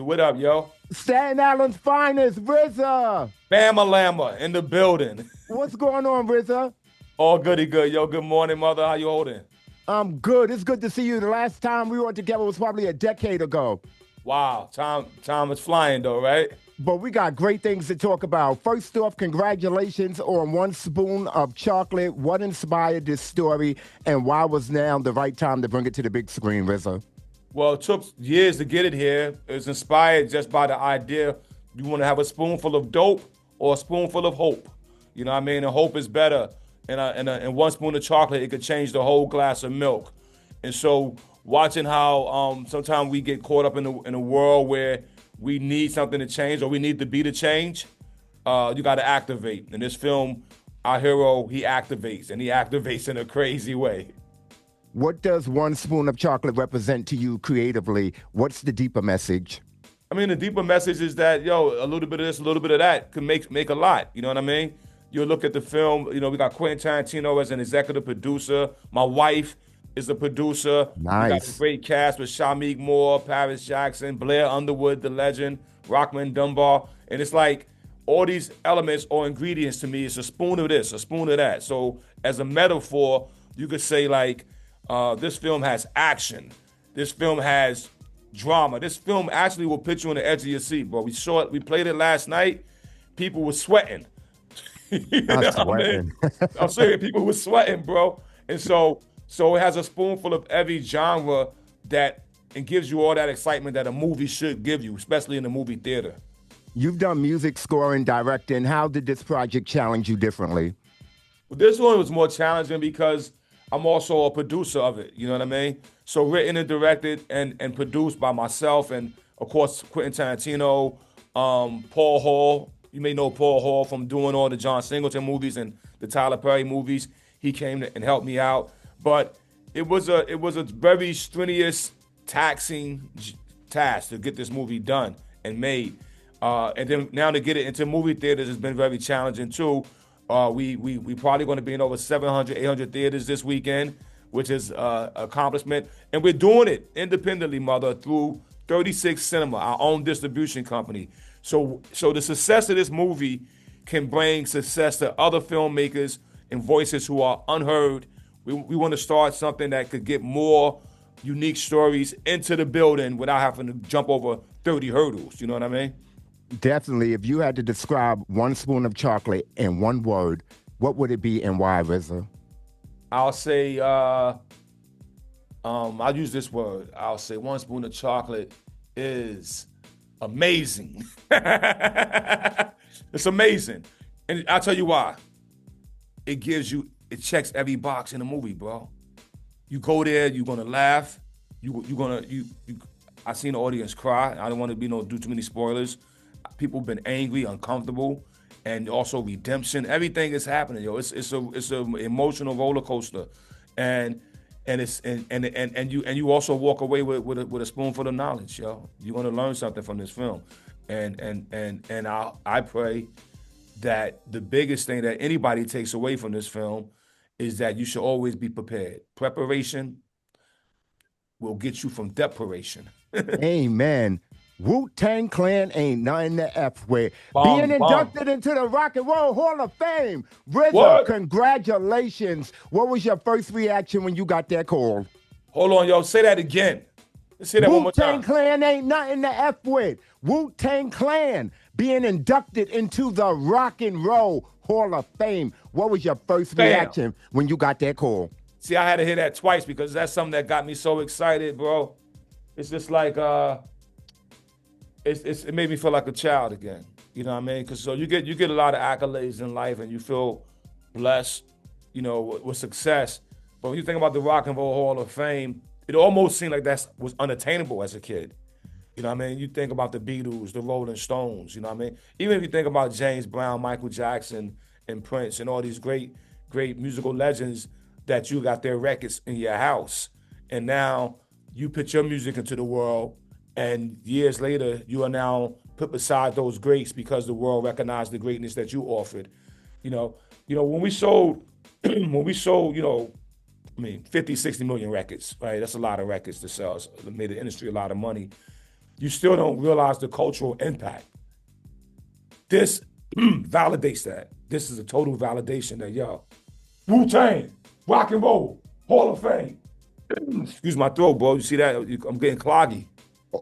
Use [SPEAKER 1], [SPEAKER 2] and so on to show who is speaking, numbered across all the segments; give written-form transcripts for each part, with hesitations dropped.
[SPEAKER 1] What up, yo?
[SPEAKER 2] Staten Island's finest, RZA.
[SPEAKER 1] Bama Lama in the building.
[SPEAKER 2] What's going on, RZA?
[SPEAKER 1] All goody good, yo. Good morning, mother. How you holding?
[SPEAKER 2] I'm good. It's good to see you. The last time we were together was probably a decade ago.
[SPEAKER 1] Wow, time is flying though, right?
[SPEAKER 2] But we got great things to talk about. First off, congratulations on One Spoon of Chocolate. What inspired this story, and why was now the right time to bring it to the big screen, RZA?
[SPEAKER 1] Well, it took years to get it here. It was inspired just by the idea you want to have a spoonful of dope or a spoonful of hope. You know what I mean? And hope is better. And one spoon of chocolate, it could change the whole glass of milk. And so watching how sometimes we get caught up in a world where we need something to change or we need to be the change, you got to activate. In this film, our hero, he activates, and he activates in a crazy way.
[SPEAKER 2] What does One Spoon of Chocolate represent to you creatively? What's the deeper message?
[SPEAKER 1] I mean, the deeper message is that, yo, a little bit of this, a little bit of that can make a lot. You know what I mean? You look at the film, we got Quentin Tarantino as an executive producer. My wife is a producer. We got a
[SPEAKER 2] Nice.
[SPEAKER 1] great cast with Shamik Moore, Paris Jackson, Blair Underwood, the legend, Rockman Dunbar. And it's like all these elements or ingredients to me, it's a spoon of this, a spoon of that. So as a metaphor, you could say like, this film has action. This film has drama. This film actually will put you on the edge of your seat, bro. We saw it. We played it last night. People were sweating. You
[SPEAKER 2] I'm
[SPEAKER 1] know what I mean?
[SPEAKER 2] sweating.
[SPEAKER 1] I'm saying people were sweating, bro. And so it has a spoonful of every genre that and gives you all that excitement that a movie should give you, especially in the movie theater.
[SPEAKER 2] You've done music scoring, directing. How did this project challenge you differently?
[SPEAKER 1] This one was more challenging because I'm also a producer of it. You know what I mean? So written and directed and produced by myself and of course Quentin Tarantino, Paul Hall. You may know Paul Hall from doing all the John Singleton movies and the Tyler Perry movies. He came and helped me out. But it was a very strenuous, taxing task to get this movie done and made. And then now to get it into movie theaters has been very challenging too. We probably going to be in over 700, 800 theaters this weekend, which is accomplishment. And we're doing it independently, mother, through 36 Cinema, our own distribution company. So the success of this movie can bring success to other filmmakers and voices who are unheard. We want to start something that could get more unique stories into the building without having to jump over 30 hurdles. You know what I mean?
[SPEAKER 2] Definitely. If you had to describe One Spoon of Chocolate in one word, what would it be and why, RZA?
[SPEAKER 1] I'll say, I'll use this word. I'll say one spoon of chocolate is amazing. It's amazing. And I'll tell you why. It checks every box in the movie, bro. You go there, you're gonna laugh. I seen the audience cry. I don't want to do too many spoilers. People been angry, uncomfortable, and also redemption. Everything is happening, yo. It's a emotional roller coaster, and you also walk away with a spoonful of knowledge, yo. You're gonna learn something from this film, and I pray that the biggest thing that anybody takes away from this film is that you should always be prepared. Preparation will get you from deparation.
[SPEAKER 2] Amen. Wu-Tang Clan ain't nothing to F with. Being
[SPEAKER 1] Bomb, bomb.
[SPEAKER 2] inducted into the Rock and Roll Hall of Fame. RZA,
[SPEAKER 1] What?
[SPEAKER 2] congratulations. What was your first reaction when you got that call?
[SPEAKER 1] Hold on, yo. Say that again. Let's say that one more
[SPEAKER 2] Wu-Tang
[SPEAKER 1] time.
[SPEAKER 2] Clan ain't nothing to F with. Wu-Tang Clan being inducted into the Rock and Roll Hall of Fame. What was your first
[SPEAKER 1] Bam.
[SPEAKER 2] reaction when you got that call?
[SPEAKER 1] See, I had to hear that twice because that's something that got me so excited, bro. It's just like it made me feel like a child again. You know what I mean? Because so you get a lot of accolades in life and you feel blessed, with success. But when you think about the Rock and Roll Hall of Fame, it almost seemed like that was unattainable as a kid. You know what I mean? You think about the Beatles, the Rolling Stones, you know what I mean? Even if you think about James Brown, Michael Jackson, and Prince, and all these great musical legends that you got their records in your house. And now you put your music into the world, and years later, you are now put beside those greats because the world recognized the greatness that you offered. When we sold, I mean, 50, 60 million records, right? That's a lot of records to sell. It made the industry a lot of money. you still don't realize the cultural impact. This validates that. This is a total validation that, yo, Wu-Tang, rock and roll, Hall of Fame. Excuse my throat, bro. You see that? I'm getting cloggy.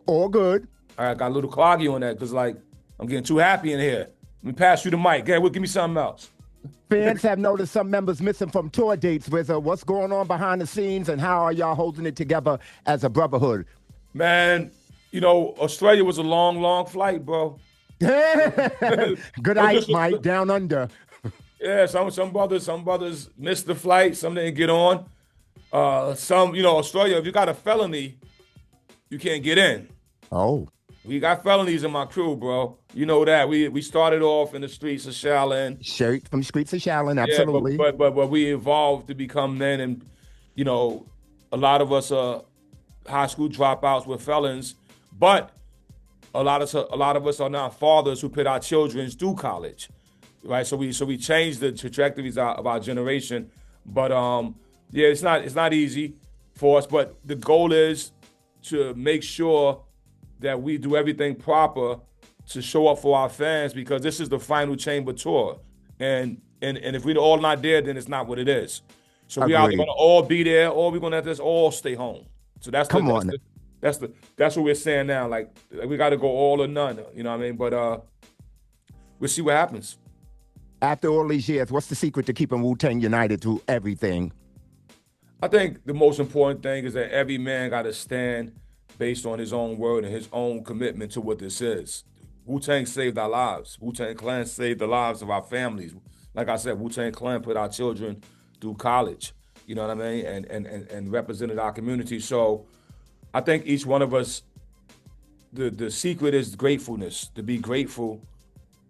[SPEAKER 2] All good.
[SPEAKER 1] I got a little cloggy on that because, like, I'm getting too happy in here. Let me pass you the mic. Give me something else.
[SPEAKER 2] Fans have noticed some members missing from tour dates. RZA, what's going on behind the scenes, and how are y'all holding it together as a brotherhood?
[SPEAKER 1] Man, you know, Australia was a long, long flight, bro.
[SPEAKER 2] Good night, Mike. Down under.
[SPEAKER 1] Yeah, some brothers missed the flight. Some didn't get on. Some, you know, Australia, if you got a felony, you can't get in.
[SPEAKER 2] Oh.
[SPEAKER 1] We got felonies in my crew, bro. You know that. We started off in the streets of Shaolin.
[SPEAKER 2] Straight from the streets of Shaolin, absolutely.
[SPEAKER 1] Yeah, but we evolved to become men, and, you know, a lot of us are high school dropouts with felons, but a lot of us are now fathers who put our children through college, right? So we changed the trajectories of our generation, but yeah, it's not easy for us, but the goal is to make sure that we do everything proper to show up for our fans, because this is the final chamber tour, and if we're all not there, then it's not what it is. So we either gonna all be there, or we're gonna have to just all stay home. So that's what we're saying now. Like, we got to go all or none. You know what I mean? But we'll see what happens.
[SPEAKER 2] After all these years, what's the secret to keeping Wu-Tang united through everything?
[SPEAKER 1] I think the most important thing is that every man got to stand based on his own word and his own commitment to what this is. Wu-Tang saved our lives. Wu-Tang Clan saved the lives of our families. Like I said, Wu-Tang Clan put our children through college, you know what I mean, and represented our community. So I think each one of us, the secret is gratefulness, to be grateful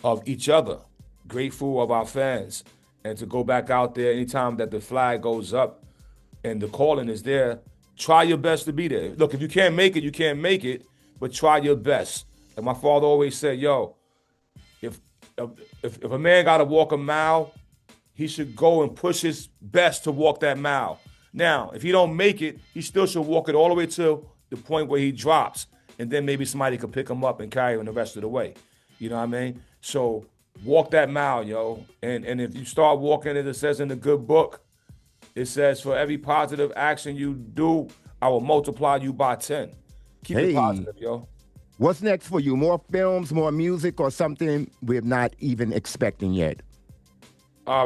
[SPEAKER 1] of each other, grateful of our fans, and to go back out there anytime that the flag goes up and the calling is there. Try your best to be there. Look, if you can't make it, you can't make it, but try your best. Like my father always said, yo, if a man got to walk a mile, he should go and push his best to walk that mile. Now, if he don't make it, he still should walk it all the way to the point where he drops, and then maybe somebody could pick him up and carry him the rest of the way. You know what I mean? So walk that mile, yo. And if you start walking it, it says in the good book, it says, for every positive action you do, I will multiply you by 10. Keep it positive, yo.
[SPEAKER 2] What's next for you? More films, more music, or something we're not even expecting yet?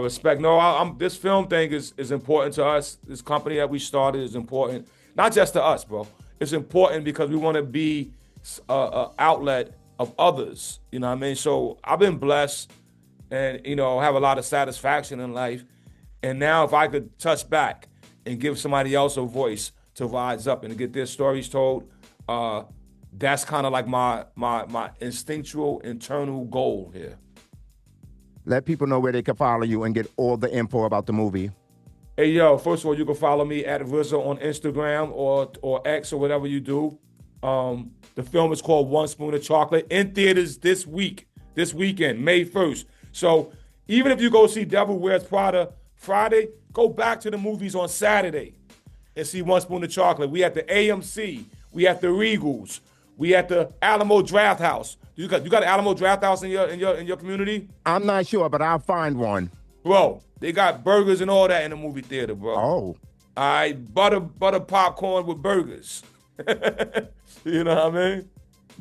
[SPEAKER 1] Respect. No, this film thing is important to us. This company that we started is important. Not just to us, bro. It's important because we want to be an outlet of others. You know what I mean? So I've been blessed and, you know, have a lot of satisfaction in life. And now if I could touch back and give somebody else a voice to rise up and to get their stories told, that's kind of like my instinctual internal goal here.
[SPEAKER 2] Let people know where they can follow you and get all the info about the movie.
[SPEAKER 1] Hey, yo, first of all, you can follow me at RZA on Instagram or X or whatever you do. The film is called One Spoon of Chocolate, in theaters this weekend, May 1st. So even if you go see Devil Wears Prada Friday, go back to the movies on Saturday and see One Spoon of Chocolate. We at the AMC, we at the Regals, we at the Alamo Draft House. You got an Alamo Draft House in your community?
[SPEAKER 2] I'm not sure, but I'll find one.
[SPEAKER 1] Bro, they got burgers and all that in the movie theater, bro.
[SPEAKER 2] Oh.
[SPEAKER 1] All right, butter popcorn with burgers. You know what I mean?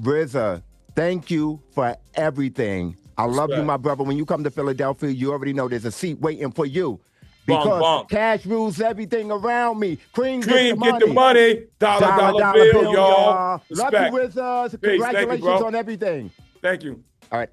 [SPEAKER 2] RZA, thank you for everything. I love you, my brother. When you come to Philadelphia, you already know there's a seat waiting for you. Because cash rules everything around me. Cream get
[SPEAKER 1] the money. Dollar bill, y'all.
[SPEAKER 2] Love you, RZA. Congratulations on everything.
[SPEAKER 1] Thank you.
[SPEAKER 2] All right.